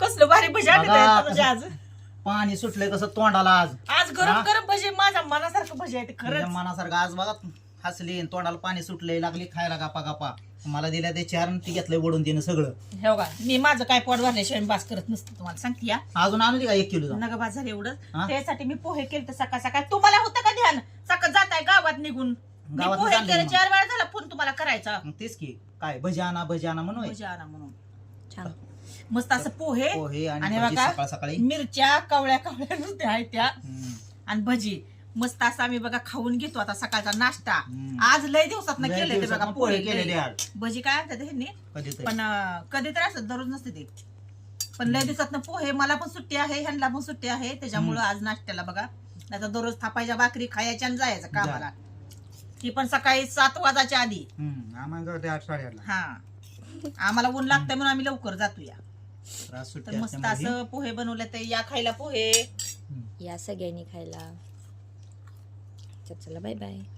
कसलं भारी भजी आणले तुझ्या आज. पाणी सुटलंय कसं तोंडाला आज. आज गरम गरम भजी माझ्या मनासारखं भजी आहे ते तुझ्या खरंच. मनासारखं आज बघा हसली आणि तोंडाला पाणी सुटलंय, लागली खायला गप्पा गप्पा. मला दिल्या ते चार ती घेतलंय ओढून तिनं सगळं. हे बघा मी माझं काय पोट भरल्याशिवाय बास करत नसतं तुम्हाला सांगते या. अजून आणू दे का 1 किलो? नका बास झालं एवढंच. हा? त्यासाठी मी पोहे केले तर सकाळ सकाळ. तुम्हाला होतं का ध्यान सकाळ जाताय गावात निघून? मी गावात पोहे चालले केले मग. 4 वेळा झाला फोन तुम्हाला करायचा. मग तेच की काय भजी आणा म्हणून भजी आणा म्हणून. छान मस्त असं पोहे पोहे आणि आणि भजी बघा सकाळ सकाळी. मिरच्या कवळ्या कवळ्या नुसत्या आहेत त्या हम्म. आणि भजी मस्त असं आम्ही बघा खाऊन घेतो आता सकाळचा नाश्ता. हम्म. आज लय दिवसात लय केले ते बघा दिवसातनं पोहे केलेले केले. आज भजी काय आणतात ह्यांनी कधीतरी. पण कधी तर असत दररोज नसते ते. पण लय दिवसात पोहे मला पण सुट्टी आहे ह्यांना पण सुट्टी आहे त्याच्यामुळं आज नाश्त्याला बघा. नाही तर दररोज थापायच्या भाकरी खायच्या आणि जायचं कामाला. ती पण सकाळी 7 वाजायच्या आधी. आम्हाला 8 साडेआठला. हा आम्हाला ऊन लागतंय म्हणून आम्ही लवकर जातो या. त्रास सुट्टी तर मस्त असल्यामुळे. असं पोहे बनवले ते या खायला पोहे. या सगळ्यांनी खायला. चला बाय बाय.